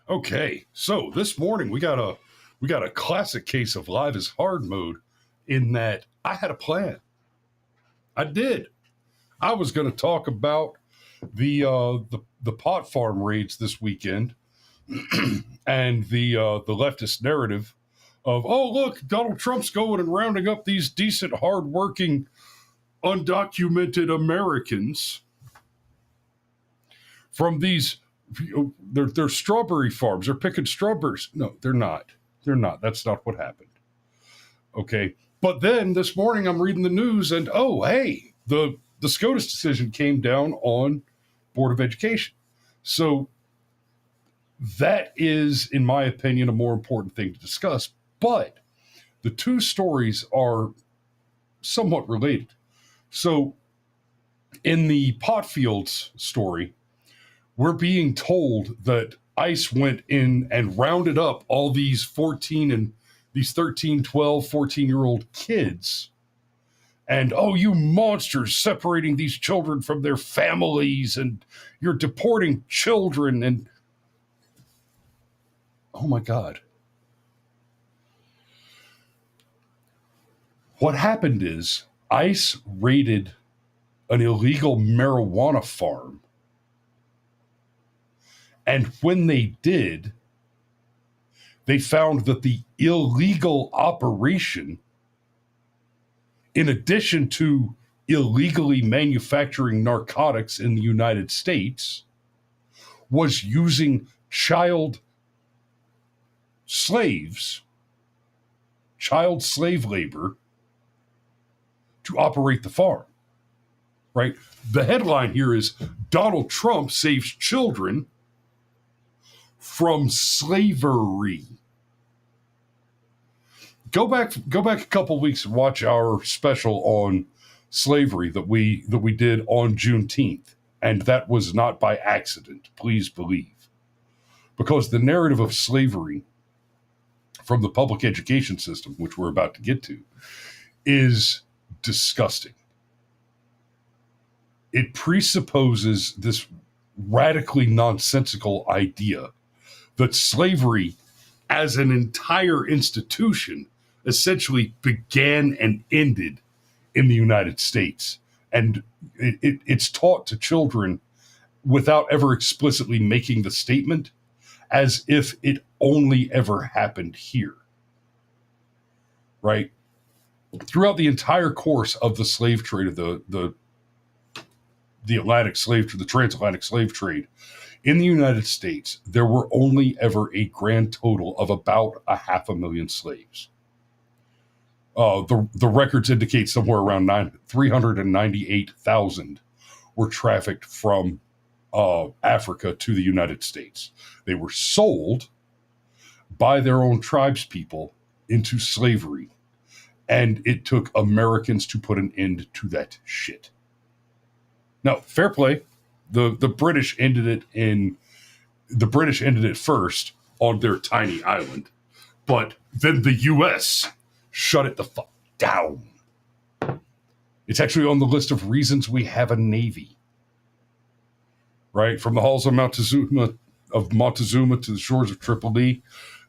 Okay, so this morning we got a classic case of live is hard mode in that I had a plan. I did. I was going to talk about the pot farm raids this weekend and the leftist narrative of, oh, look, Donald Trump's going and rounding up these decent, hardworking, undocumented Americans from these. They're strawberry farms. They're picking strawberries. No, they're not. They're not. That's not what happened. Okay. But then this morning I'm reading the news and, oh, hey, the SCOTUS decision came down on Board of Education. So that is, in my opinion, a more important thing to discuss. But the two stories are somewhat related. So in the Potfields story, we're being told that ICE went in and rounded up all these 13, 12, 14-year-old kids. And, oh, you monsters separating these children from their families and you're deporting children. And, oh, my God. What happened is ICE raided an illegal marijuana farm. And when they did, they found that the illegal operation, in addition to illegally manufacturing narcotics in the United States, was using child slaves, child slave labor, to operate the farm, right? The headline here is Donald Trump saves children from slavery. Go back a couple weeks and watch our special on slavery that we did on Juneteenth, and that was not by accident, please believe, because the narrative of slavery from the public education system, which we're about to get to, is disgusting. It presupposes this radically nonsensical idea that slavery as an entire institution essentially began and ended in the United States. And it's taught to children without ever explicitly making the statement, as if it only ever happened here, right? Throughout the entire course of the slave trade, of the Atlantic slave trade, the transatlantic slave trade, in the United States, there were only ever a grand total of about 500,000 slaves. The records indicate somewhere around 398,000 were trafficked from Africa to the United States. They were sold by their own tribespeople into slavery, and it took Americans to put an end to that shit. Now, fair play. The British ended it first on their tiny island, but then the U.S. shut it the fuck down. It's actually on the list of reasons we have a navy. Right? From the halls of Montezuma to the shores of Tripoli,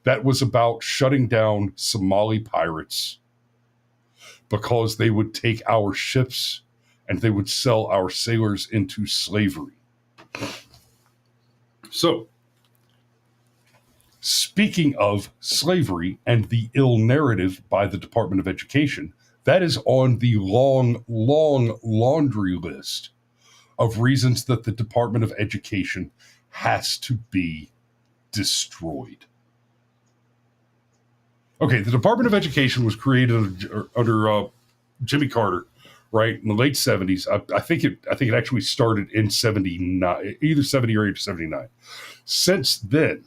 that was about shutting down Somali pirates because they would take our ships and they would sell our sailors into slavery. So, speaking of slavery and the ill narrative by the Department of Education, that is on the long, long laundry list of reasons that the Department of Education has to be destroyed. Okay, the Department of Education was created under Jimmy Carter, right, in the late 70s. I think it actually started in 79, either 78 or 79. Since then,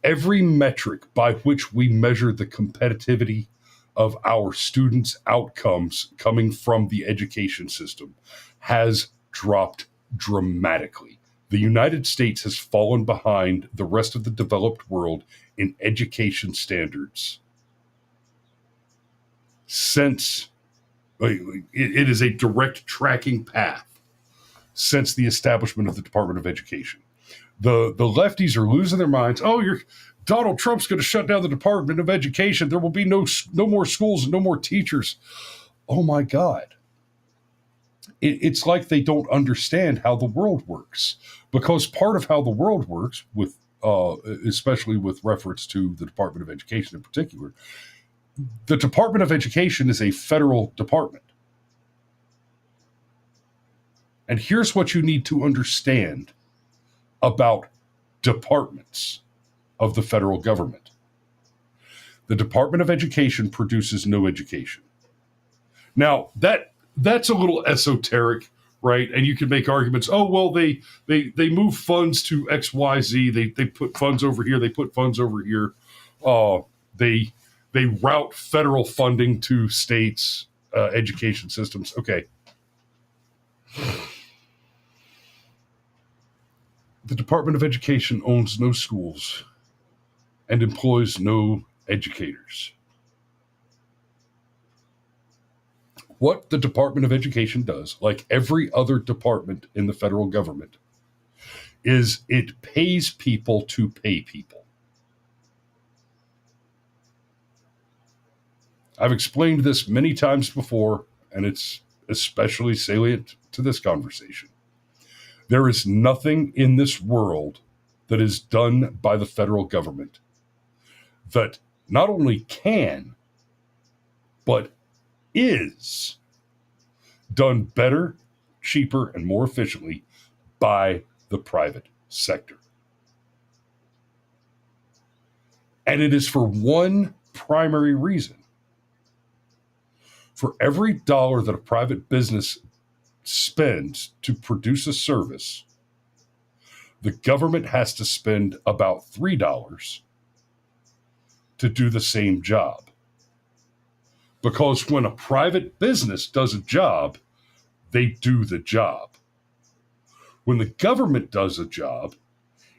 every metric by which we measure the competitivity of our students' outcomes coming from the education system has dropped dramatically. The United States has fallen behind the rest of the developed world in education standards since it is a direct tracking path since the establishment of the Department of Education. The lefties are losing their minds. Oh, Donald Trump's going to shut down the Department of Education. There will be no more schools and no more teachers. Oh my God. It's like they don't understand how the world works, because part of how the world works, with especially with reference to the Department of Education in particular, the Department of Education is a federal department. And here's what you need to understand about departments of the federal government. The Department of Education produces no education. Now, that's a little esoteric, right? And you can make arguments. Oh, well, they move funds to X, Y, Z. They put funds over here. They put funds over here. They route federal funding to states' education systems. Okay. The Department of Education owns no schools and employs no educators. What the Department of Education does, like every other department in the federal government, is it pays people to pay people. I've explained this many times before, and it's especially salient to this conversation. There is nothing in this world that is done by the federal government that not only can, but is done better, cheaper, and more efficiently by the private sector. And it is for one primary reason. For every dollar that a private business spends to produce a service, the government has to spend about $3 to do the same job. Because when a private business does a job, they do the job. When the government does a job,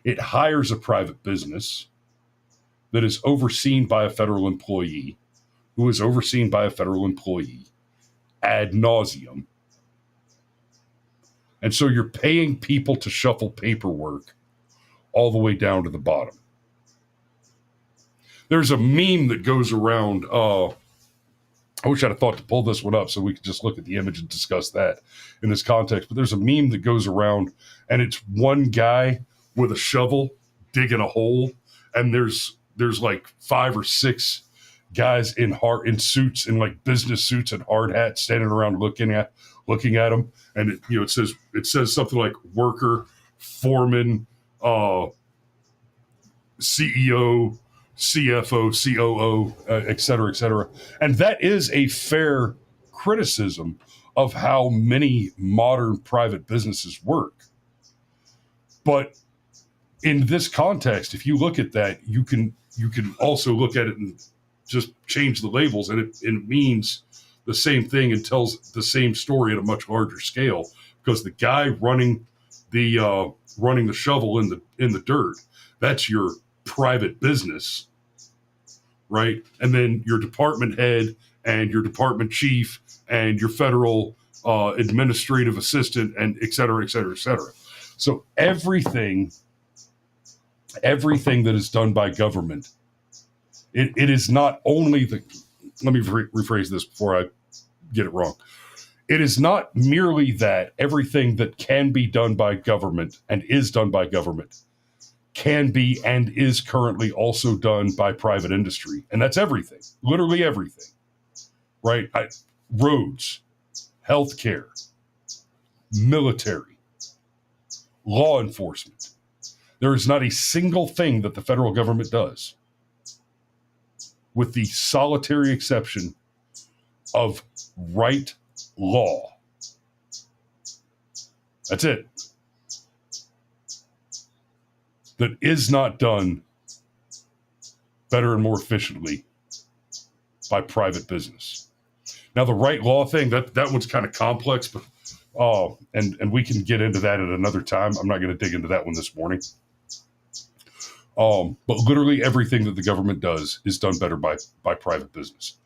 it hires a private business that is overseen by a federal employee, who is overseen by a federal employee ad nauseum. And so you're paying people to shuffle paperwork all the way down to the bottom. There's a meme that goes around. I wish I'd have thought to pull this one up so we could just look at the image and discuss that in this context. But there's a meme that goes around, and it's one guy with a shovel digging a hole, and there's like 5 or 6 guys in suits, in like business suits and hard hats, standing around looking at him. And it says something like worker, foreman, CEO, CFO, COO, et cetera, et cetera. And that is a fair criticism of how many modern private businesses work. But in this context, if you look at that, you can also look at it and just change the labels, and it means the same thing and tells the same story at a much larger scale, because the guy running the shovel in the dirt, that's your private business, right? And then your department head and your department chief and your federal administrative assistant, and et cetera, et cetera, et cetera. So everything that is done by government, it is not only let me rephrase this before I get it wrong. It is not merely that everything that can be done by government and is done by government can be and is currently also done by private industry. And that's everything, literally everything, right? Roads, healthcare, military, law enforcement. There is not a single thing that the federal government does, with the solitary exception of write law. That's it. That is not done better and more efficiently by private business. Now, the right law thing, that one's kind of complex, but and we can get into that at another time. I'm not going to dig into that one this morning. But literally everything that the government does is done better by private business.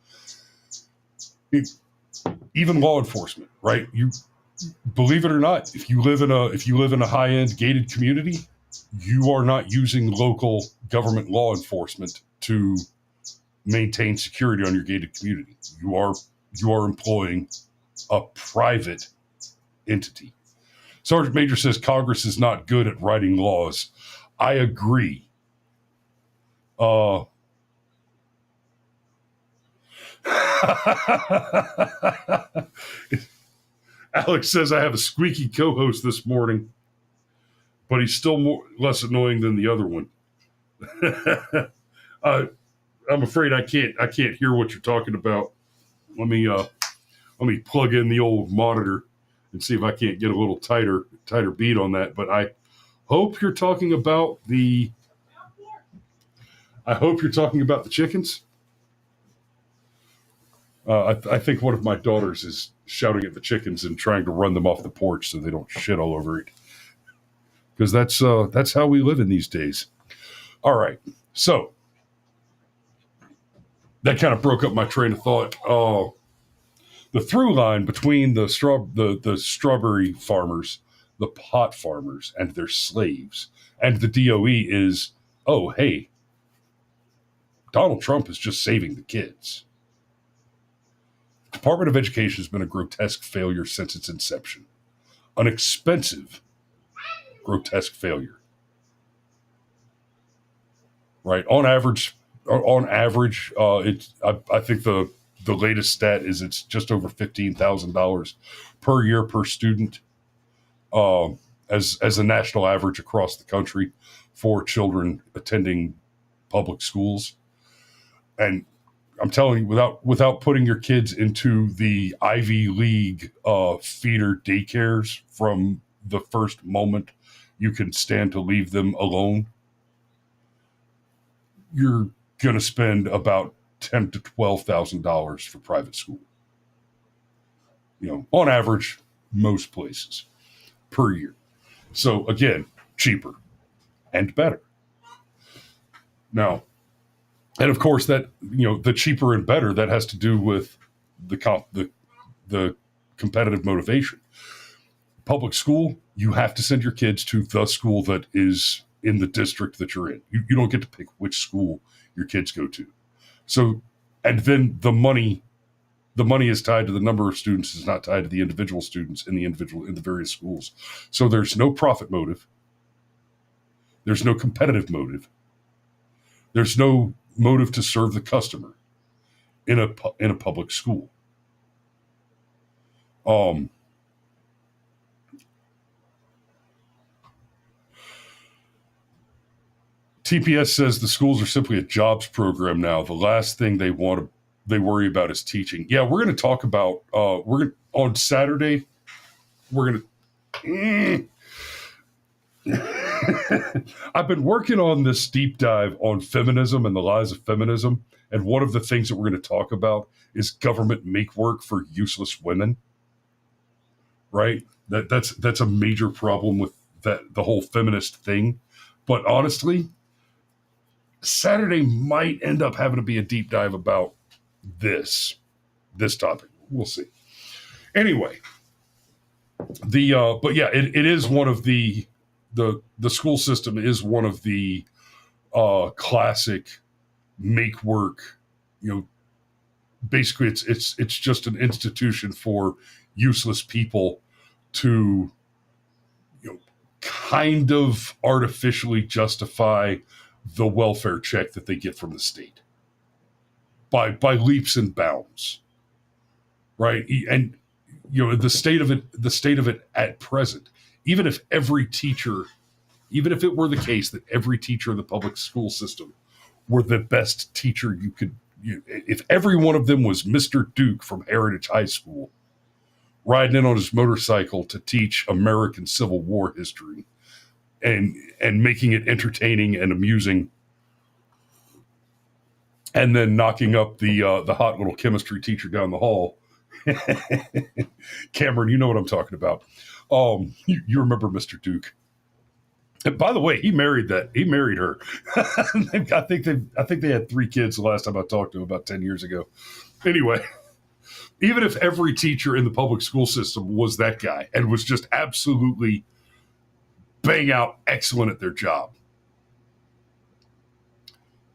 Even law enforcement, right? You believe it or not, if you live in a high-end gated community, you are not using local government law enforcement to maintain security on your gated community. You are employing a private entity. Sergeant Major says Congress is not good at writing laws. I agree. Alex says I have a squeaky co-host this morning, but he's still less annoying than the other one. I'm afraid I can't hear what you're talking about. Let me plug in the old monitor and see if I can't get a little tighter beat on that. But I hope you're talking about the chickens. I think one of my daughters is shouting at the chickens and trying to run them off the porch so they don't shit all over it. Because that's how we live in these days. All right, so that kind of broke up my train of thought. The through line between the strawberry farmers, the pot farmers, and their slaves, and the DOE is, oh, hey, Donald Trump is just saving the kids. The Department of Education has been a grotesque failure since its inception. An expensive, grotesque failure. Right? On average, I think the latest stat is it's just over $15,000 per year per student, as a national average across the country for children attending public schools. And I'm telling you, without putting your kids into the Ivy League feeder daycares from the first moment you can stand to leave them alone, you're going to spend about $10,000 to $12,000 for private school. On average, most places per year. So again, cheaper and better. Now, and of course that, the cheaper and better, that has to do with the competitive motivation. Public school, you have to send your kids to the school that is in the district that you're in. You don't get to pick which school your kids go to. So, and then the money is tied to the number of students. It's not tied to the individual students in the various schools. So there's no profit motive. There's no competitive motive. There's no motive to serve the customer in a public school. TPS says the schools are simply a jobs program now. The last thing they worry about is teaching. Yeah, we're going to talk about on Saturday. We're going to. I've been working on this deep dive on feminism and the lies of feminism, and one of the things that we're going to talk about is government make work for useless women. Right? That's a major problem with the whole feminist thing. But honestly, Saturday might end up having to be a deep dive about this topic. We'll see. Anyway, but yeah, it is one of the school system is one of the classic make work. Basically, it's just an institution for useless people to kind of artificially justify the welfare check that they get from the state by leaps and bounds, right? And the state of it at present, even if it were the case that every teacher in the public school system were the best teacher if every one of them was Mr. Duke from Heritage High School riding in on his motorcycle to teach American Civil War history and making it entertaining and amusing, and then knocking up the hot little chemistry teacher down the hall. Cameron, you know what I'm talking about. You remember Mr. Duke. And by the way, he married her. I think they had 3 kids the last time I talked to him about 10 years ago. Anyway, even if every teacher in the public school system was that guy and was just absolutely bang out excellent at their job.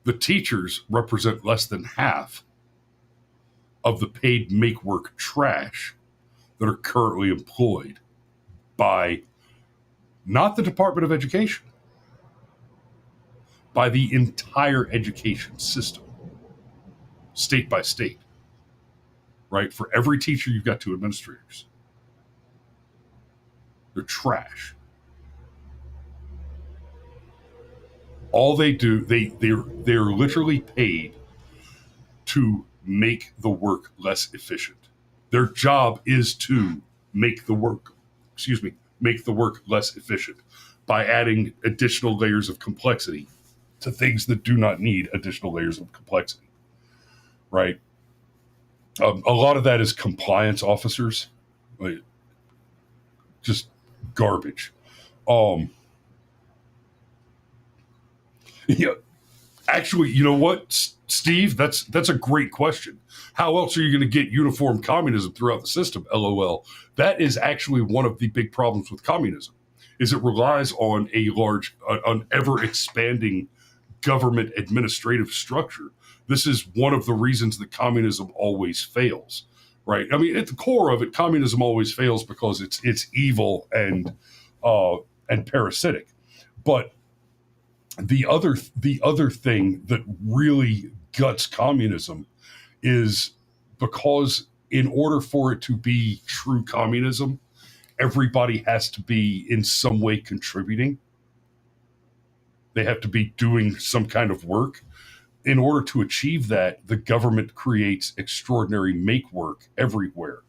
The teachers represent less than half of the paid make work trash that are currently employed by not the Department of Education, by the entire education system, state by state, right? For every teacher, you've got 2 administrators. They're trash. All they do, they're literally paid to make the work less efficient. Their job is to make the work less efficient by adding additional layers of complexity to things that do not need additional layers of complexity, right? A lot of that is compliance officers, like, just garbage. Yeah, actually, you know what, Steve? That's a great question. How else are you going to get uniform communism throughout the system? LOL. That is actually one of the big problems with communism, is it relies on an ever expanding government administrative structure. This is one of the reasons that communism always fails, right? I mean, at the core of it, communism always fails because it's evil and parasitic. But the other thing that really guts communism is because in order for it to be true communism, everybody has to be in some way contributing. They have to be doing some kind of work. In order to achieve that, the government creates extraordinary make work everywhere.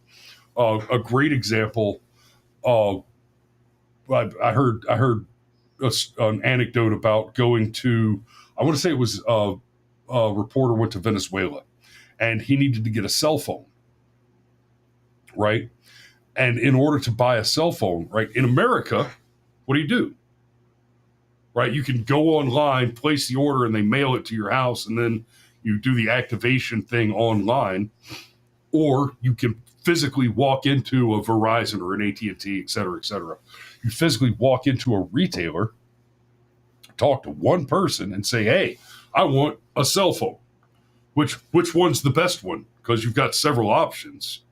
A great example, I heard an anecdote about going to, I want to say it was a reporter went to Venezuela and he needed to get a cell phone, right? And in order to buy a cell phone, right, in America, what do? Right? You can go online, place the order, and they mail it to your house, and then you do the activation thing online, or you can physically walk into a Verizon or an AT&T, et cetera, et cetera. You physically walk into a retailer, talk to one person, and say, "Hey, I want a cell phone. Which one's the best one?" Because you've got several options.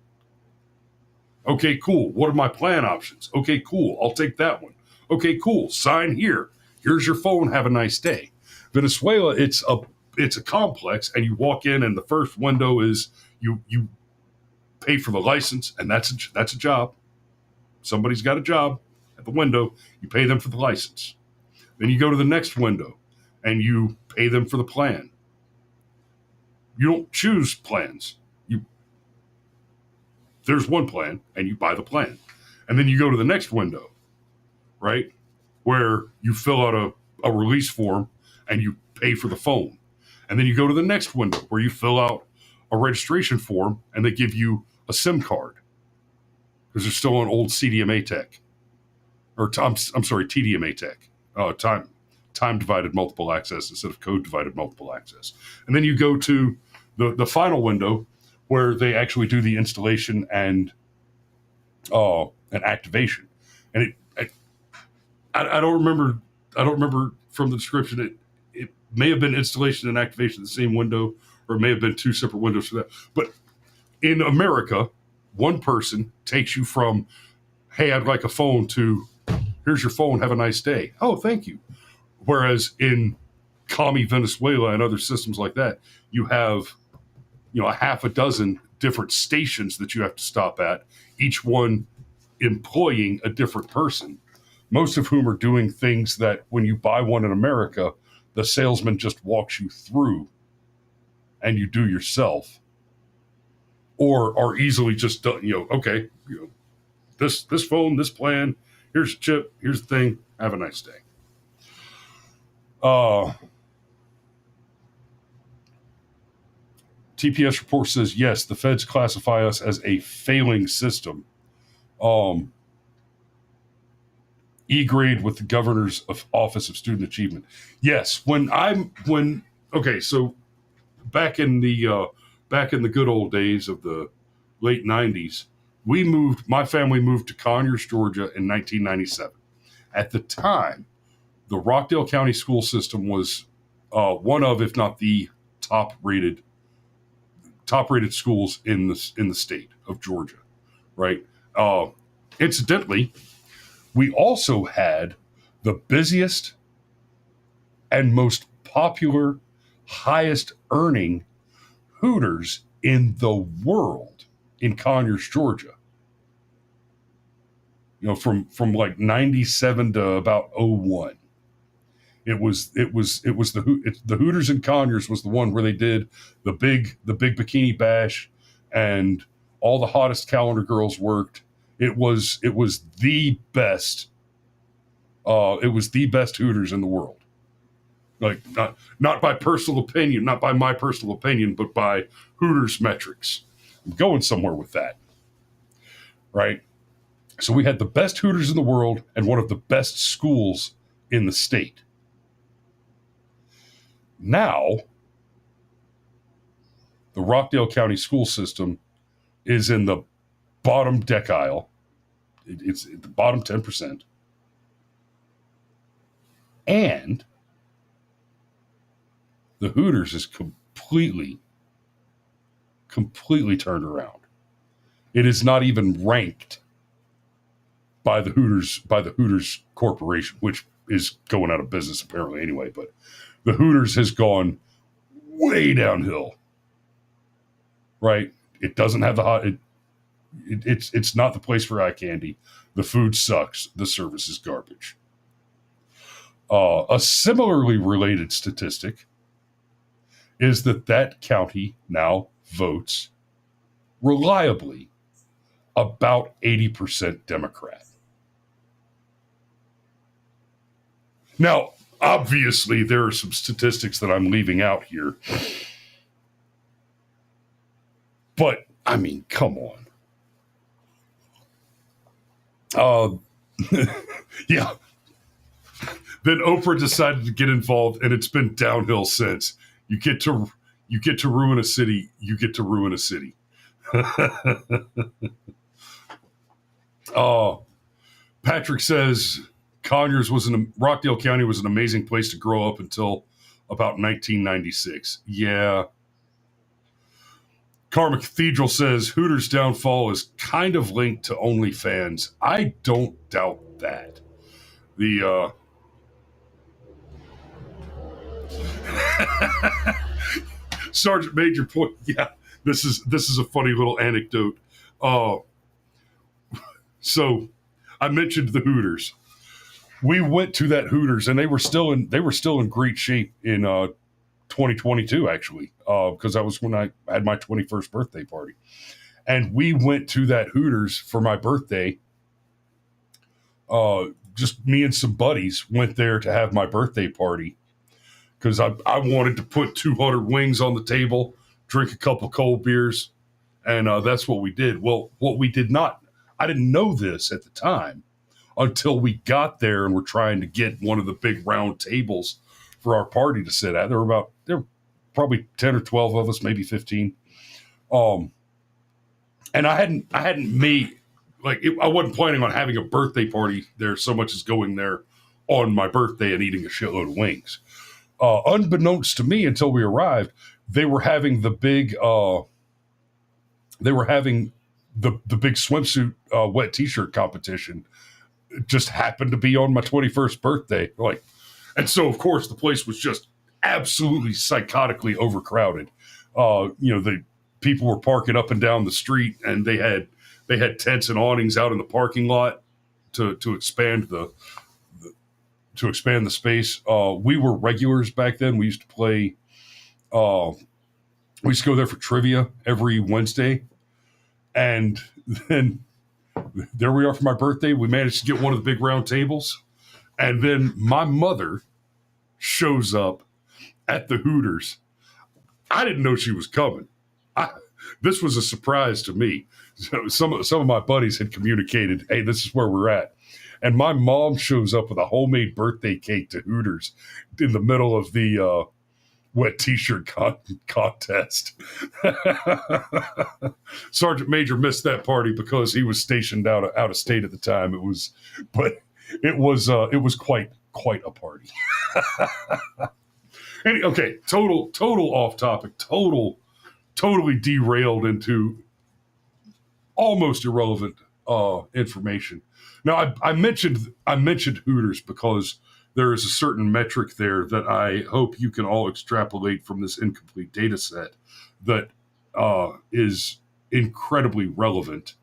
Okay, cool. What are my plan options? Okay, cool. I'll take that one. Okay, cool. Sign here. Here's your phone. Have a nice day. Venezuela, it's a complex, and you walk in, and the first window is you pay for the license, and that's a job. Somebody's got a job at the window. You pay them for the license. Then you go to the next window, and you pay them for the plan. You don't choose plans. There's one plan, and you buy the plan. And then you go to the next window, right, where you fill out a release form and you pay for the phone. And then you go to the next window where you fill out a registration form and they give you a SIM card because they're still on old CDMA tech. Or I'm sorry, TDMA tech. Time divided multiple access instead of code divided multiple access. And then you go to the final window where they actually do the installation and activation. And I don't remember from the description. It may have been installation and activation in the same window, or it may have been 2 separate windows for that. But in America, one person takes you from, "Hey, I'd like a phone," to, "Here's your phone. Have a nice day." "Oh, thank you." Whereas in commie Venezuela and other systems like that, you have, a half a dozen different stations that you have to stop at, each one employing a different person, most of whom are doing things that when you buy one in America, the salesman just walks you through and you do yourself, or are easily just done, okay, this phone, this plan, here's the chip, here's the thing, have a nice day. TPS report says, yes, the feds classify us as a failing system. E-grade with the governor's Office of Student Achievement. Yes, okay, so back in the good old days of the late 90s, my family moved to Conyers, Georgia in 1997. At the time, the Rockdale County school system was one of, if not the top rated schools in the state of Georgia, right? Incidentally, we also had the busiest and most popular, highest earning Hooters in the world in Conyers, Georgia. You know, from like 97 to about 01. It was the Hooters in Conyers was the one where they did the big bikini bash, and all the hottest calendar girls worked. It was the best. It was the best Hooters in the world. Like not by personal opinion, not by my personal opinion, but by Hooters metrics. I'm going somewhere with that, right? So we had the best Hooters in the world and one of the best schools in the state. Now, the Rockdale County school system is in the bottom decile. It's the bottom 10%. And the Hooters is completely turned around. It is not even ranked by the Hooters Corporation, which is going out of business apparently anyway, but the Hooters has gone way downhill, right? It doesn't have the hot. It's not the place for eye candy. The food sucks. The service is garbage. A similarly related statistic is that county now votes reliably about 80% Democrat. Now, obviously, there are some statistics that I'm leaving out here. But, I mean, come on. Yeah. Then Oprah decided to get involved, and it's been downhill since. You get to ruin a city, you get to ruin a city. Patrick says Rockdale County was an amazing place to grow up until about 1996. Yeah. Karma Cathedral says Hooters' downfall is kind of linked to OnlyFans. I don't doubt that. The Sergeant Major point. Yeah, this is a funny little anecdote. So I mentioned the Hooters. We went to that Hooters, and they were still in great shape in 2022, actually, because that was when I had my 21st birthday party, and we went to that Hooters for my birthday. Just me and some buddies went there to have my birthday party because I wanted to put 200 wings on the table, drink a couple cold beers, and that's what we did. Well, what we did not, I didn't know this at the time until we got there and were trying to get one of the big round tables for our party to sit at. There were probably 10 or 12 of us, maybe 15. And I hadn't made, I wasn't planning on having a birthday party there so much as going there on my birthday and eating a shitload of wings. Unbeknownst to me until we arrived, they were having the big swimsuit wet t-shirt competition. It just happened to be on my 21st birthday. And so of course the place was just absolutely psychotically overcrowded. The people were parking up and down the street, and they had tents and awnings out in the parking lot to expand the space. We were regulars back then. We used to play. We used to go there for trivia every Wednesday, and then there we are for my birthday. We managed to get one of the big round tables, and then my mother shows up at the Hooters. I didn't know she was coming. This was a surprise to me. So some of my buddies had communicated, "Hey, this is where we're at." And my mom shows up with a homemade birthday cake to Hooters in the middle of the wet t-shirt contest. Sergeant Major missed that party because he was stationed out of state at the time. But it was quite a party. Okay, total off topic, totally derailed into almost irrelevant information. Now, I mentioned Hooters because there is a certain metric there that I hope you can all extrapolate from this incomplete data set that is incredibly relevant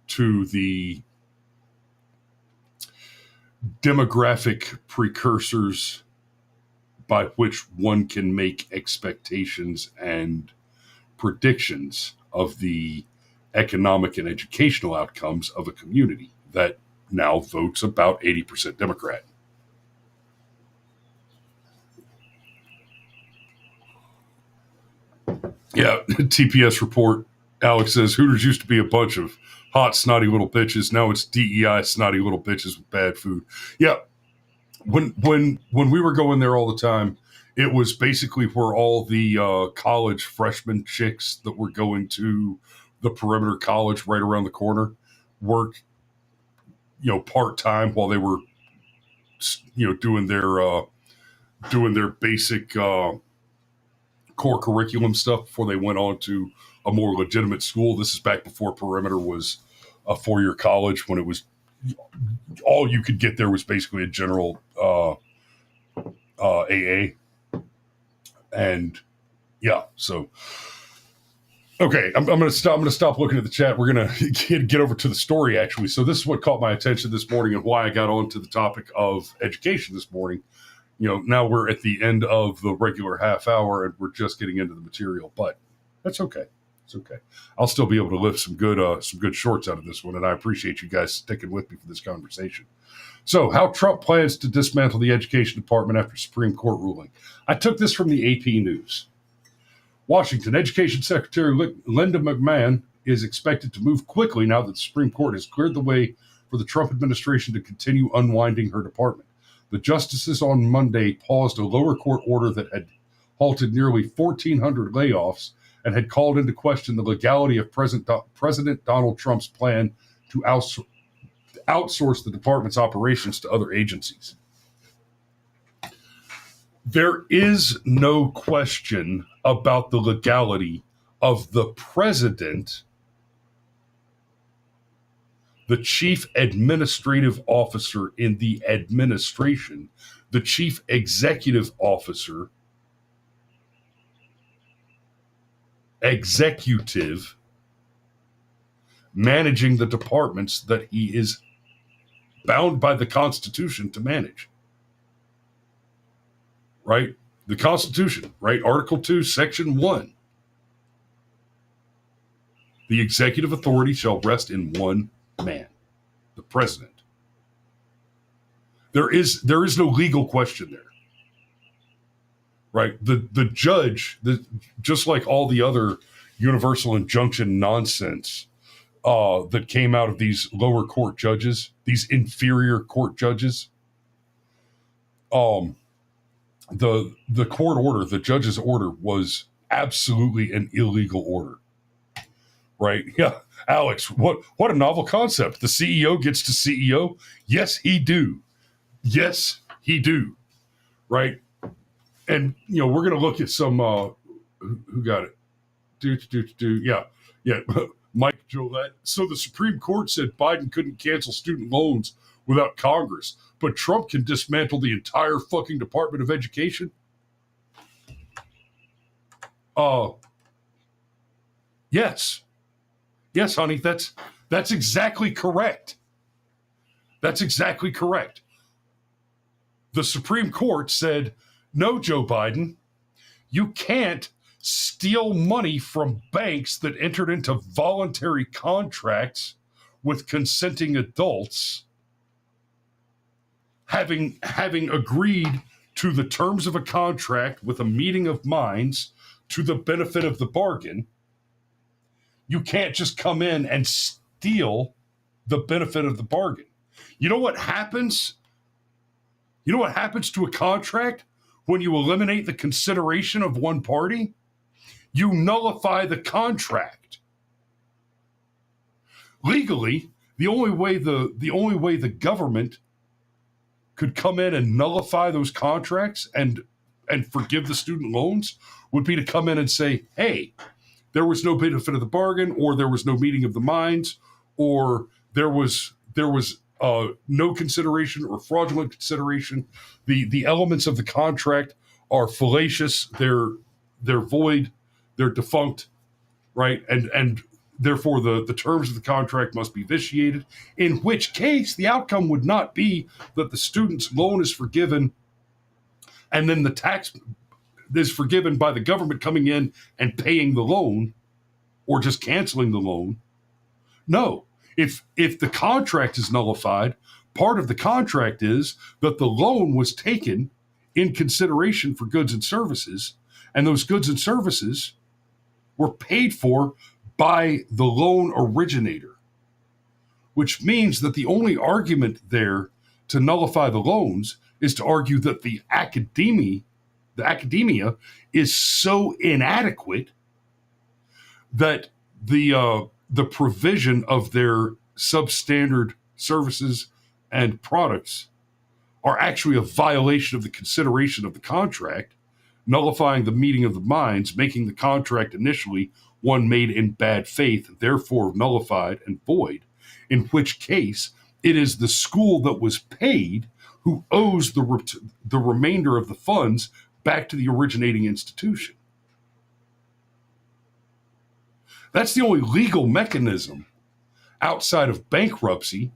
to the demographic precursors by which one can make expectations and predictions of the economic and educational outcomes of a community that now votes about 80% Democrat. Yeah, TPS report. Alex says Hooters used to be a bunch of hot, snotty little bitches. Now it's DEI snotty little bitches with bad food. Yeah, when we were going there all the time, it was basically where all the college freshman chicks that were going to the perimeter college right around the corner worked, part time while they were, doing their basic core curriculum stuff before they went on to a more legitimate school. This is back before perimeter was a 4-year college, when it was all you could get there was basically a general AA. And yeah, so okay, I'm gonna stop looking at the chat. We're gonna get over to the story, actually. So this is what caught my attention this morning and why I got onto the topic of education this morning. Now we're at the end of the regular half hour and we're just getting into the material, but that's okay. It's okay. I'll still be able to lift some good shorts out of this one, and I appreciate you guys sticking with me for this conversation. So, how Trump plans to dismantle the education department after Supreme Court ruling. I took this from the AP News. Washington Education Secretary Linda McMahon is expected to move quickly now that the Supreme Court has cleared the way for the Trump administration to continue unwinding her department. The justices on Monday paused a lower court order that had halted nearly 1,400 layoffs and had called into question the legality of President Donald Trump's plan to outsource the department's operations to other agencies. There is no question about the legality of the president, the chief administrative officer in the administration, the chief executive officer, executive, managing the departments that he is bound by the Constitution to manage. Right? The Constitution, right? Article 2, Section 1. The executive authority shall rest in one man, the president. There is no legal question there. Right? The judge, just like all the other universal injunction nonsense that came out of these lower court judges, these inferior court judges, the court order, the judge's order, was absolutely an illegal order. Right? Yeah. Alex, what a novel concept. The CEO gets to CEO? Yes, he do. Yes, he do. Right? And, we're going to look at some, who got it? Yeah. Mike Jolette. So the Supreme Court said Biden couldn't cancel student loans without Congress, but Trump can dismantle the entire fucking Department of Education? Yes. Yes, honey, that's exactly correct. That's exactly correct. The Supreme Court said, no, Joe Biden, you can't steal money from banks that entered into voluntary contracts with consenting adults, having agreed to the terms of a contract with a meeting of minds to the benefit of the bargain. You can't just come in and steal the benefit of the bargain. You know what happens? You know what happens to a contract when you eliminate the consideration of one party? You nullify the contract. Legally, the only way the government could come in and nullify those contracts and forgive the student loans would be to come in and say, hey, there was no benefit of the bargain, or there was no meeting of the minds, or there was no consideration or fraudulent consideration. The elements of the contract are fallacious. They're void. They're defunct, right? And therefore the terms of the contract must be vitiated, in which case the outcome would not be that the student's loan is forgiven and then the tax is forgiven by the government coming in and paying the loan or just canceling the loan. No, if the contract is nullified, part of the contract is that the loan was taken in consideration for goods and services, and those goods and services were paid for by the loan originator, which means that the only argument there to nullify the loans is to argue that the academia is so inadequate that the provision of their substandard services and products are actually a violation of the consideration of the contract, nullifying the meeting of the minds, making the contract initially one made in bad faith, therefore nullified and void, in which case it is the school that was paid who owes the remainder of the funds back to the originating institution. That's the only legal mechanism outside of bankruptcy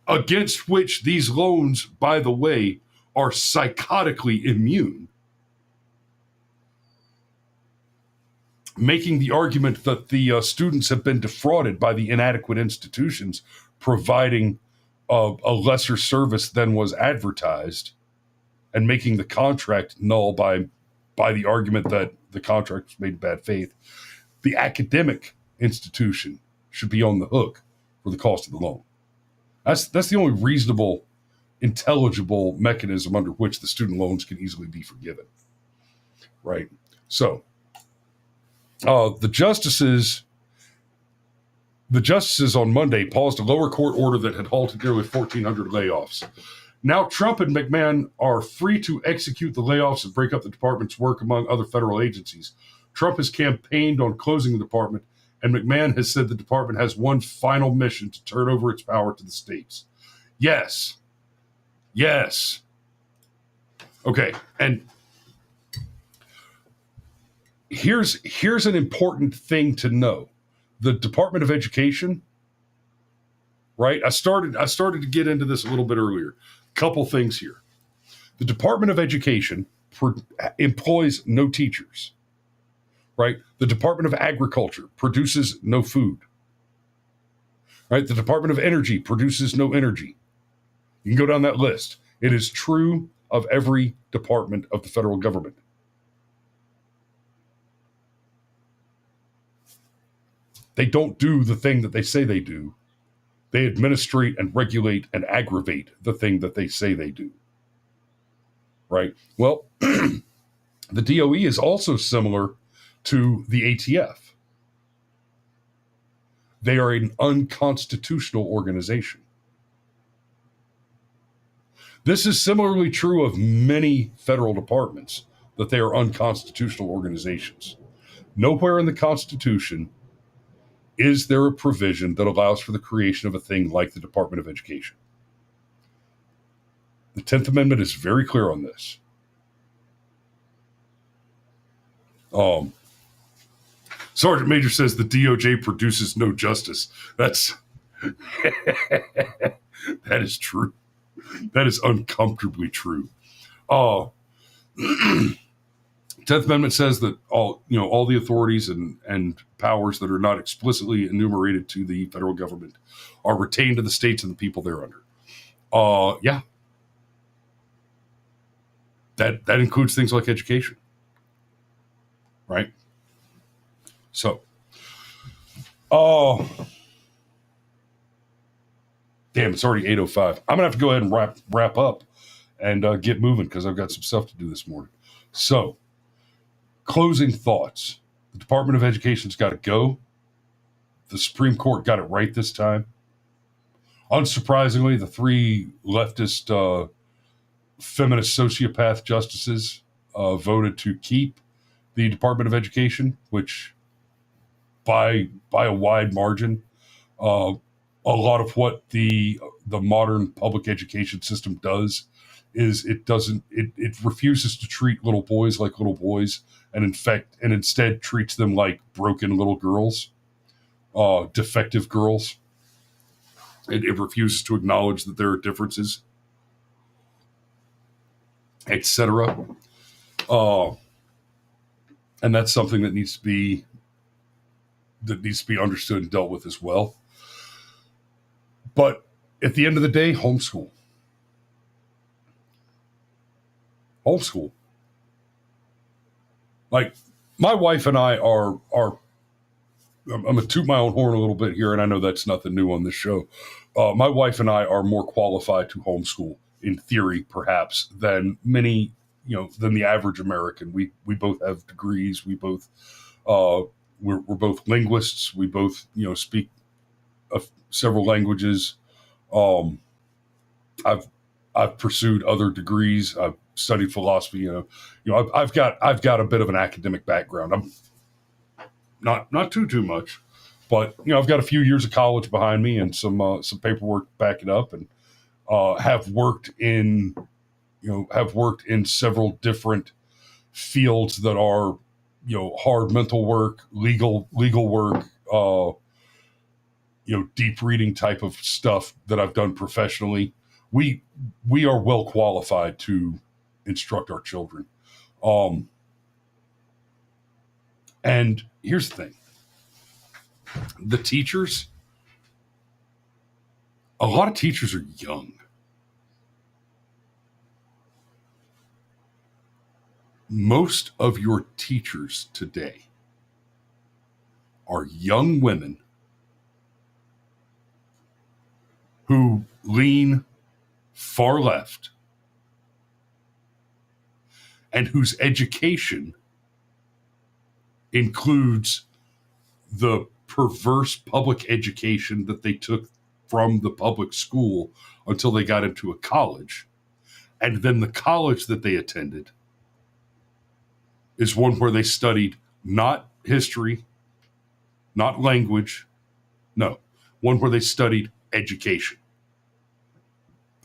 against which these loans, by the way, are psychotically immune. Making the argument that the students have been defrauded by the inadequate institutions providing a lesser service than was advertised, and making the contract null by the argument that the contract was made in bad faith. The academic institution should be on the hook for the cost of the loan. That's the only reasonable, intelligible mechanism under which the student loans can easily be forgiven, right? So, the justices on Monday paused a lower court order that had halted nearly 1,400 layoffs. Now Trump and McMahon are free to execute the layoffs and break up the department's work among other federal agencies. Trump has campaigned on closing the department, and McMahon has said the department has one final mission: to turn over its power to the states. Yes. Okay, and here's an important thing to know. The Department of Education, right? I started to get into this a little bit earlier. Couple things here. The Department of Education employs no teachers, right? The Department of Agriculture produces no food, right? The Department of Energy produces no energy. You can go down that list. It is true of every department of the federal government. They don't do the thing that they say they do. They administrate and regulate and aggravate the thing that they say they do. Right? Well, the DOE is also similar to the ATF. They are an unconstitutional organization. This is similarly true of many federal departments, that they are unconstitutional organizations. Nowhere in the Constitution is there a provision that allows for the creation of a thing like the Department of Education. The 10th Amendment is very clear on this. Sergeant Major says the DOJ produces no justice. That is true. That is uncomfortably true. 10th Amendment says that all the authorities and powers that are not explicitly enumerated to the federal government are retained to the states and the people they're under. That includes things like education, right? So, damn, it's already 8:05. I'm gonna have to go ahead and wrap up and get moving because I've got some stuff to do this morning. So, closing thoughts. The Department of Education's got to go. The Supreme Court got it right this time. Unsurprisingly, the three leftist feminist sociopath justices voted to keep the Department of Education, which by a wide margin, uh, a lot of what the modern public education system does is it refuses to treat little boys like little boys, and instead treats them like broken little girls, defective girls. It refuses to acknowledge that there are differences, etc. And that's something that needs to be understood and dealt with as well. But at the end of the day, homeschool. Like, my wife and I are I'm going to toot my own horn a little bit here, and I know that's nothing new on this show. My wife and I are more qualified to homeschool, in theory, perhaps, than many, than the average American. We both have degrees. We both, we're both linguists. We both, speak several languages. I've pursued other degrees. I've studied philosophy. I've got a bit of an academic background. I'm not too much, but I've got a few years of college behind me and some paperwork to back it up, and have worked in several different fields that are hard mental work, legal work, deep reading type of stuff that I've done professionally. We are well qualified to instruct our children. And here's the thing. The teachers, a lot of teachers are young. Most of your teachers today are young women who lean far left and whose education includes the perverse public education that they took from the public school until they got into a college. And then the college that they attended is one where they studied not history, not language, no, one where they studied education.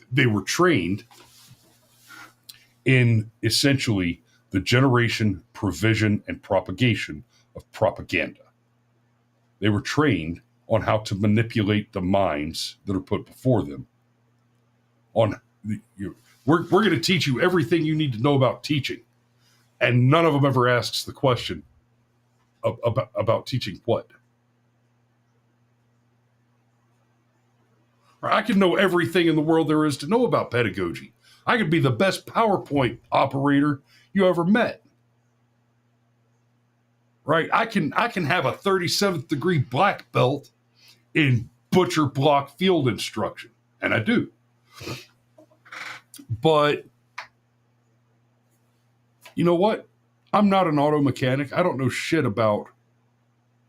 They were trained in essentially the generation, provision, and propagation of propaganda. They were trained on how to manipulate the minds that are put before them. We're going to teach you everything you need to know about teaching, and none of them ever asks the question about teaching what. I can know everything in the world there is to know about pedagogy. I could be the best PowerPoint operator you ever met. Right? I can have a 37th degree black belt in butcher block field instruction, and I do. But you know what? I'm not an auto mechanic. I don't know shit about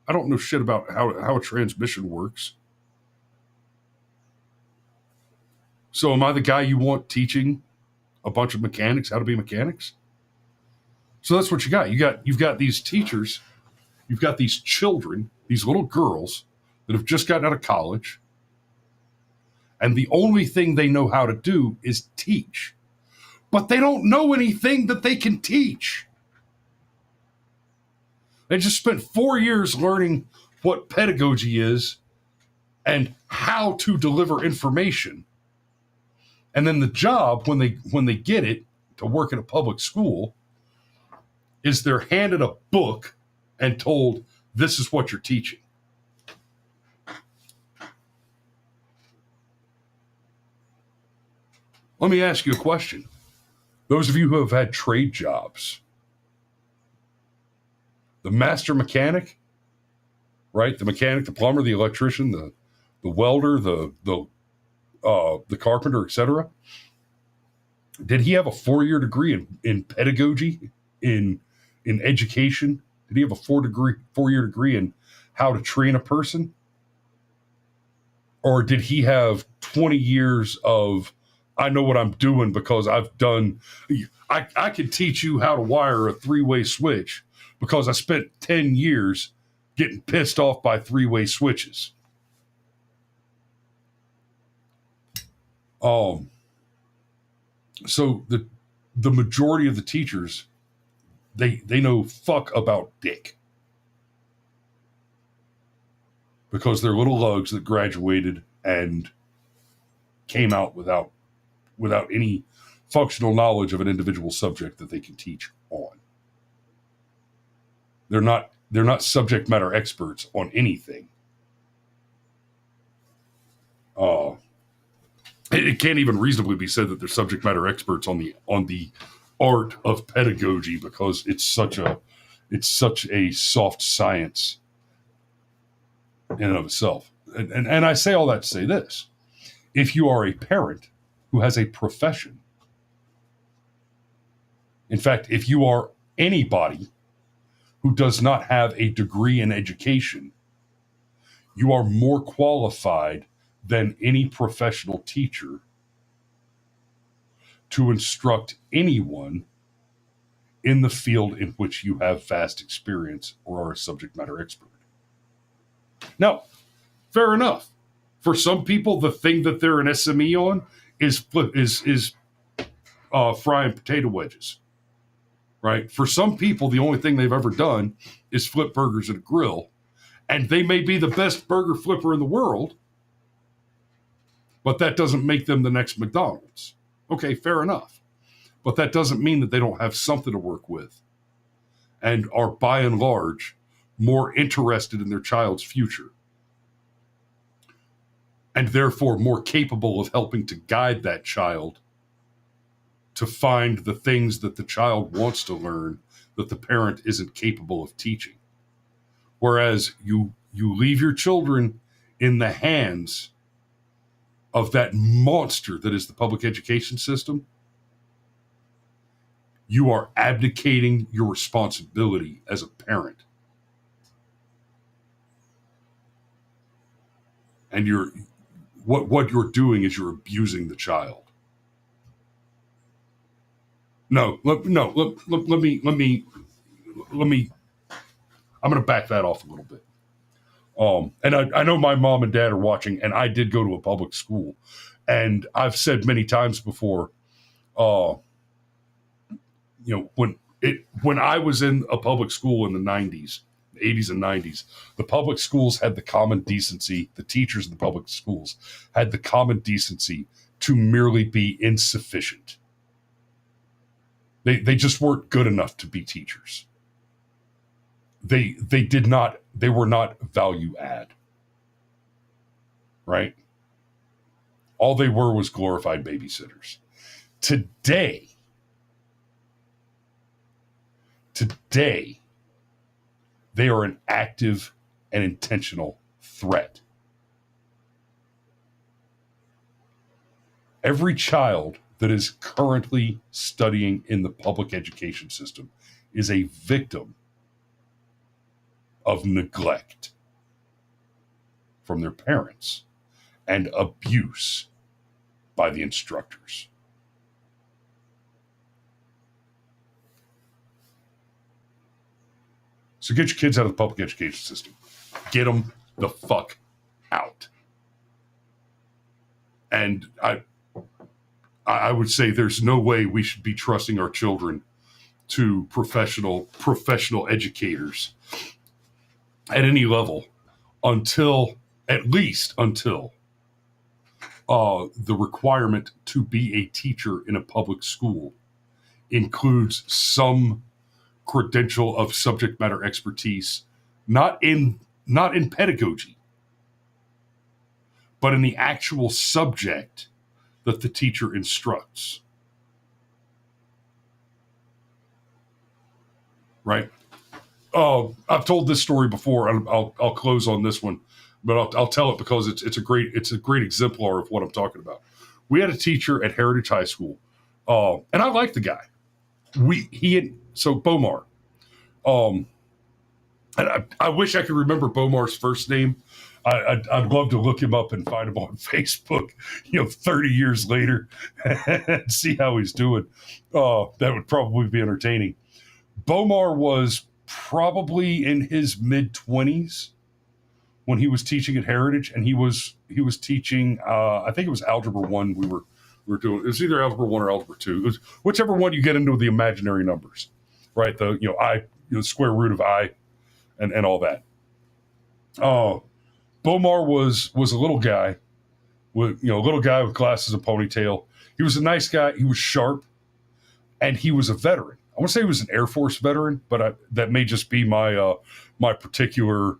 how a transmission works. So am I the guy you want teaching a bunch of mechanics how to be mechanics? So that's what you got. You've got these teachers, you've got these children, these little girls that have just gotten out of college, and the only thing they know how to do is teach. But they don't know anything that they can teach. They just spent 4 years learning what pedagogy is and how to deliver information. And then the job, when they get it to work in a public school, is they're handed a book and told, this is what you're teaching. Let me ask you a question. Those of you who have had trade jobs, the master mechanic, right? The mechanic, the plumber, the electrician, the welder, the carpenter, etc. Did he have a 4-year degree in pedagogy, in education? Did he have a 4-year degree in how to train a person? Or did he have 20 years of, I know what I'm doing because I've done, I can teach you how to wire a three-way switch because I spent 10 years getting pissed off by three-way switches. So the majority of the teachers, they know fuck about dick. Because they're little lugs that graduated and came out without any functional knowledge of an individual subject that they can teach on. They're not subject matter experts on anything. It can't even reasonably be said that they're subject matter experts on the art of pedagogy because it's such a soft science in and of itself. And I say all that to say this. If you are a parent who has a profession, in fact, if you are anybody who does not have a degree in education, you are more qualified than any professional teacher to instruct anyone in the field in which you have vast experience or are a subject matter expert. Now, fair enough. For some people, the thing that they're an SME on is frying potato wedges, right? For some people, the only thing they've ever done is flip burgers at a grill, and they may be the best burger flipper in the world, but that doesn't make them the next McDonald's. Okay, fair enough. But that doesn't mean that they don't have something to work with and are, by and large, more interested in their child's future and therefore more capable of helping to guide that child to find the things that the child wants to learn that the parent isn't capable of teaching. Whereas you leave your children in the hands of that monster that is the public education system, you are abdicating your responsibility as a parent. And what you're doing is you're abusing the child. Let me I'm going to back that off a little bit. And I know my mom and dad are watching, and I did go to a public school. And I've said many times before, when I was in a public school in the 90s, 80s and 90s, the public schools had the common decency, the teachers in the public schools had the common decency to merely be insufficient. They just weren't good enough to be teachers. They were not value add. Right? All they were was glorified babysitters. Today, they are an active and intentional threat. Every child that is currently studying in the public education system is a victim of neglect from their parents and abuse by the instructors. So get your kids out of the public education system. Get them the fuck out. And I would say there's no way we should be trusting our children to professional educators at any level until the requirement to be a teacher in a public school includes some credential of subject matter expertise, not in pedagogy, but in the actual subject that the teacher instructs. Right? I've told this story before, and I'll close on this one, but I'll tell it because it's a great exemplar of what I'm talking about. We had a teacher at Heritage High School, and I liked the guy. Bomar. And I wish I could remember Bomar's first name. I'd love to look him up and find him on Facebook, 30 years later, and see how he's doing. That would probably be entertaining. Bomar was probably in his mid-20s when he was teaching at Heritage, and he was teaching. I think it was Algebra 1. We were doing. It was either Algebra 1 or Algebra 2. It was whichever one you get into the imaginary numbers, right? The square root of I, and all that. Bomar was a little guy, with a little guy with glasses and ponytail. He was a nice guy. He was sharp, and he was a veteran. I want to say he was an Air Force veteran, but that may just be my my particular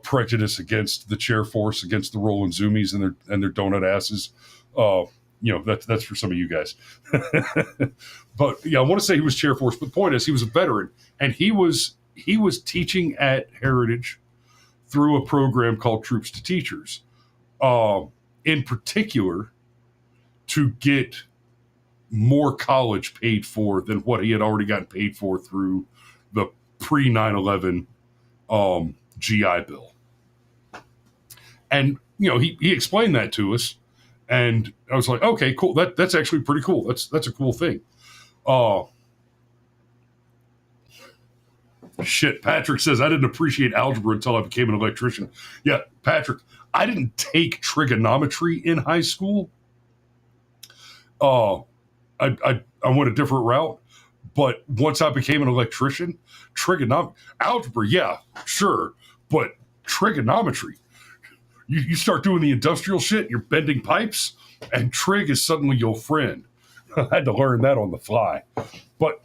prejudice against the chair force, against the rolling zoomies and their donut asses. That's for some of you guys. But yeah, I want to say he was chair force. But the point is, he was a veteran, and he was teaching at Heritage through a program called Troops to Teachers, in particular to get more college paid for than what he had already gotten paid for through the pre 9/11 GI Bill. And he explained that to us, and I was like, okay, cool. That's actually pretty cool. That's a cool thing. Shit, Patrick says, I didn't appreciate algebra until I became an electrician. Yeah, Patrick, I didn't take trigonometry in high school. I went a different route, but once I became an electrician, algebra, yeah, sure, but trigonometry, you start doing the industrial shit, you're bending pipes, and trig is suddenly your friend. I had to learn that on the fly. But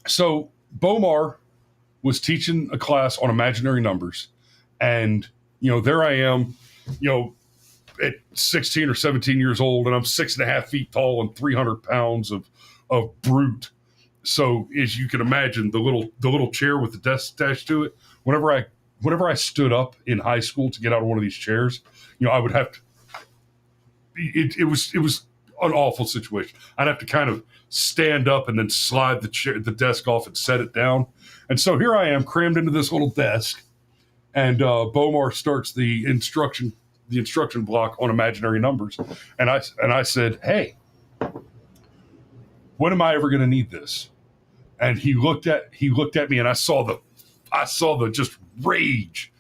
so Bomar was teaching a class on imaginary numbers, and there I am, at 16 or 17 years old, and I'm 6.5 feet tall and 300 pounds of brute. So as you can imagine, the little chair with the desk attached to it, whenever I stood up in high school to get out of one of these chairs, I would have to. It was an awful situation. I'd have to kind of stand up and then slide the desk off and set it down. And so here I am, crammed into this little desk, and Bomar starts the instruction block on imaginary numbers, and I said, "Hey, when am I ever going to need this?" And he looked at me, and I saw the just rage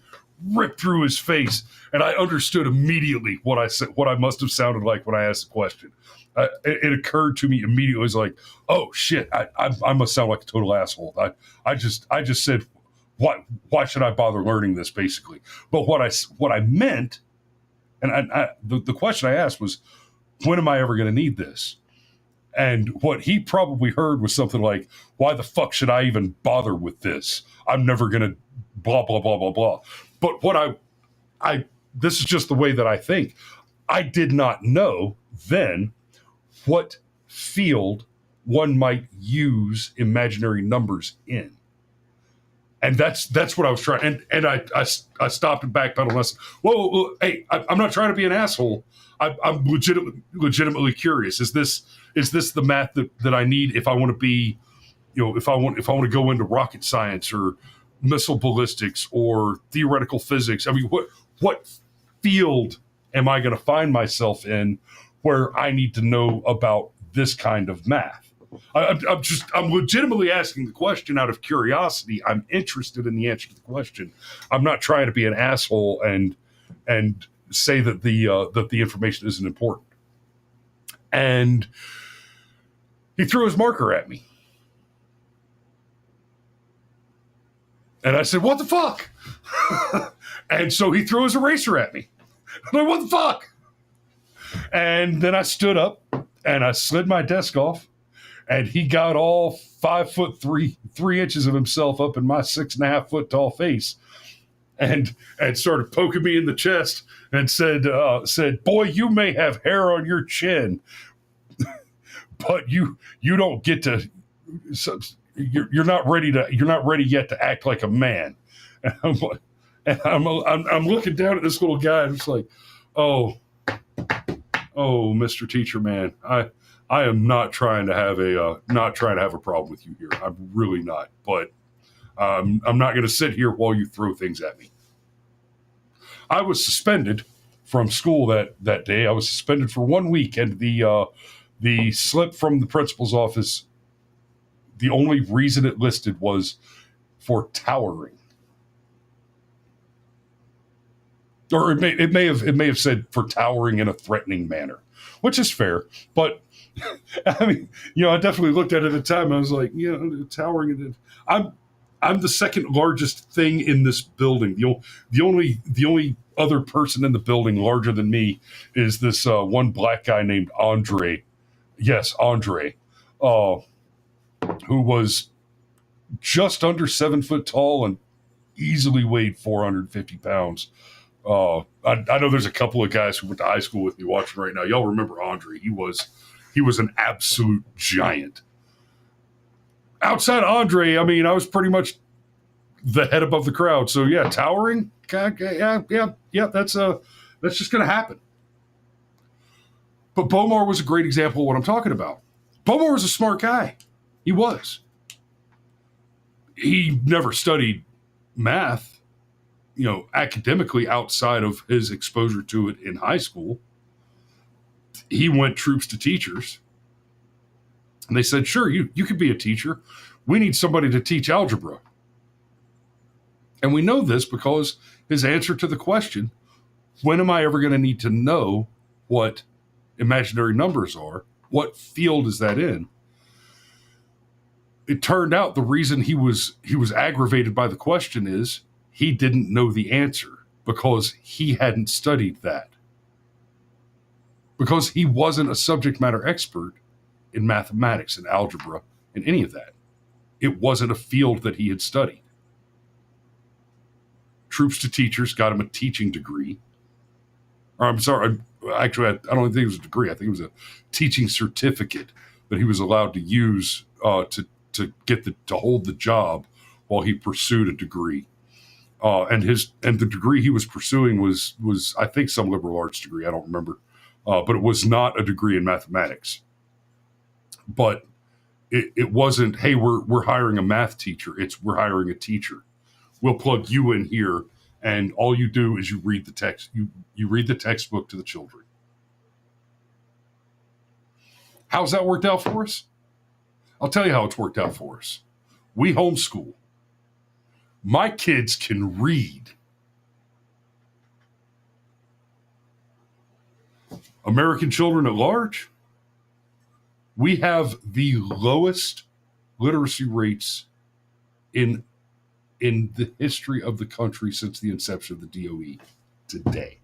rip through his face, and I understood immediately what I must have sounded like when I asked the question. It occurred to me immediately. It was like, oh shit, I must sound like a total asshole. I just said, why should I bother learning this, basically? But what I meant, and the question I asked was, when am I ever going to need this? And what he probably heard was something like, why the fuck should I even bother with this? I'm never going to blah, blah, blah, blah, blah. But what this is just the way that I think. I did not know then what field one might use imaginary numbers in. And that's what I was trying. And I stopped and backpedaled and I said, whoa, hey, I'm not trying to be an asshole. I'm legitimately curious. Is this the math that I need if I want to be, if I want to go into rocket science or missile ballistics or theoretical physics? I mean, what field am I going to find myself in where I need to know about this kind of math? I'm legitimately asking the question out of curiosity. I'm interested in the answer to the question. I'm not trying to be an asshole and say that the information isn't important. And he threw his marker at me. And I said, what the fuck? And so he threw his eraser at me. I'm like, what the fuck? And then I stood up and I slid my desk off, and he got all 5'3" of himself up in my 6.5 foot tall face and started poking me in the chest and said, boy, you may have hair on your chin, but you don't get to, you're not ready yet to act like a man. And I'm looking down at this little guy and it's like, oh, Mr. Teacher Man, I am not trying to have a problem with you here. I'm really not. But I'm not going to sit here while you throw things at me. I was suspended from school that day. I was suspended for 1 week, and the slip from the principal's office, the only reason it listed was for towering. Or it may have said for towering in a threatening manner, which is fair. But I mean, I definitely looked at it at the time. I was like, towering. I'm the second largest thing in this building. The only other person in the building larger than me is this one black guy named Andre. Yes, Andre, who was just under 7 foot tall and easily weighed 450 pounds. I know there's a couple of guys who went to high school with me watching right now. Y'all remember Andre? He was an absolute giant. Outside of Andre, I mean, I was pretty much the head above the crowd. So yeah, towering. Yeah. That's just going to happen. But Bomar was a great example of what I'm talking about. Bomar was a smart guy. He was. He never studied math, academically outside of his exposure to it in high school. He went troops to teachers. And they said, sure, you could be a teacher. We need somebody to teach algebra. And we know this because his answer to the question, when am I ever going to need to know what imaginary numbers are? What field is that in? It turned out the reason he was aggravated by the question is he didn't know the answer because he hadn't studied that. Because he wasn't a subject matter expert in mathematics and algebra and any of that. It wasn't a field that he had studied. Troops to teachers got him a teaching degree. Or I'm sorry, actually, I don't think it was a degree. I think it was a teaching certificate that he was allowed to use to hold the job while he pursued a degree. And the degree he was pursuing was I think some liberal arts degree. I don't remember, but it was not a degree in mathematics. But it wasn't. Hey, we're hiring a math teacher. We're hiring a teacher. We'll plug you in here, and all you do is you read the text. You read the textbook to the children. How's that worked out for us? I'll tell you how it's worked out for us. We homeschool. My kids can read. American children at large, we have the lowest literacy rates in the history of the country since the inception of the DOE today.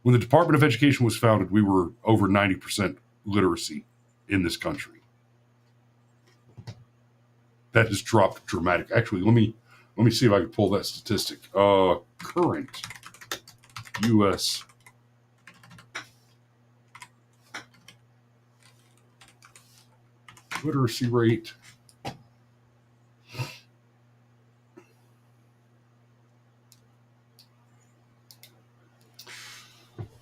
When the Department of Education was founded, we were over 90% literacy in this country. That has dropped dramatically. Actually, let me see if I can pull that statistic. Current U.S. literacy rate.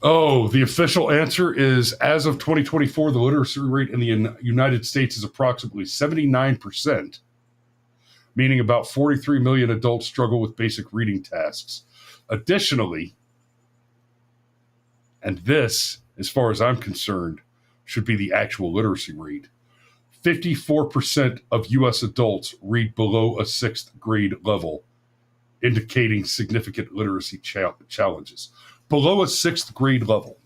Oh, the official answer is, as of 2024, the literacy rate in the United States is approximately 79%, meaning about 43 million adults struggle with basic reading tasks. Additionally, and this, as far as I'm concerned, should be the actual literacy rate, 54% of U.S. adults read below a 6th grade level, indicating significant literacy challenges. Below a 6th grade level.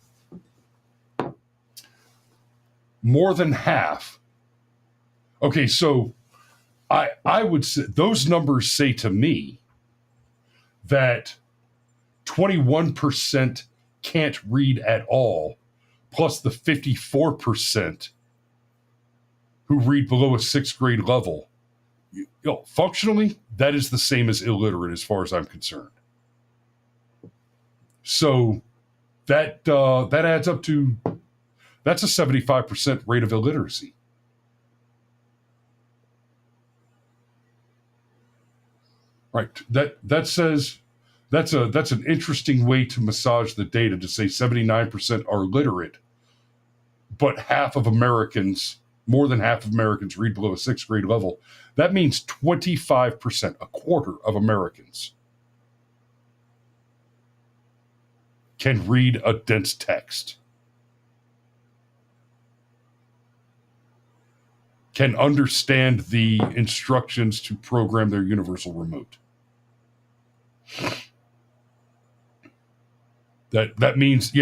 More than half. Okay, so I would say those numbers say to me that 21% can't read at all, plus the 54% who read below a 6th grade level. Functionally, that is the same as illiterate as far as I'm concerned. So that adds up to, that's a 75% rate of illiteracy. Right. That says that's an interesting way to massage the data, to say 79% are literate, but more than half of Americans read below a 6th grade level. That means 25%, a quarter of Americans, can read a dense text, can understand the instructions to program their universal remote. That means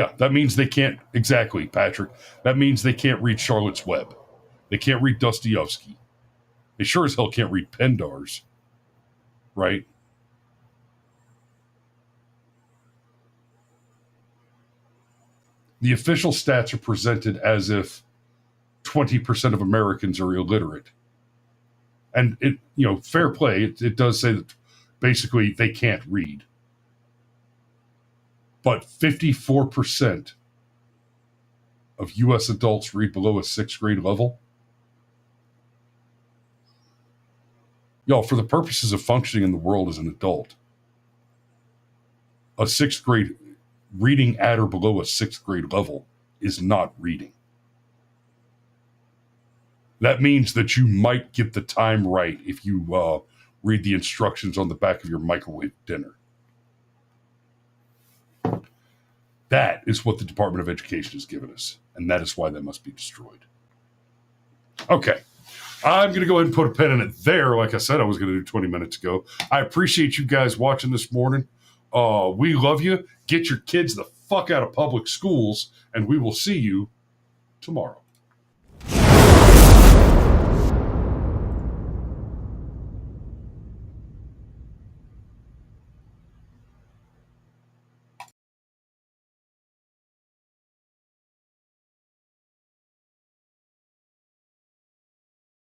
they can't, exactly, Patrick. That means they can't read Charlotte's Web. They can't read Dostoevsky. They sure as hell can't read Pendar's, right? The official stats are presented as if 20% of Americans are illiterate. And it, fair play, it does say that basically they can't read. But 54% of U.S. adults read below a 6th grade level. Y'all, for the purposes of functioning in the world as an adult, a 6th grade reading at or below a 6th grade level is not reading. That means that you might get the time right if you read the instructions on the back of your microwave dinner. That is what the Department of Education has given us, and that is why they must be destroyed. Okay, I'm going to go ahead and put a pin in it there. Like I said, I was going to do 20 minutes ago. I appreciate you guys watching this morning. We love you. Get your kids the fuck out of public schools, and we will see you tomorrow.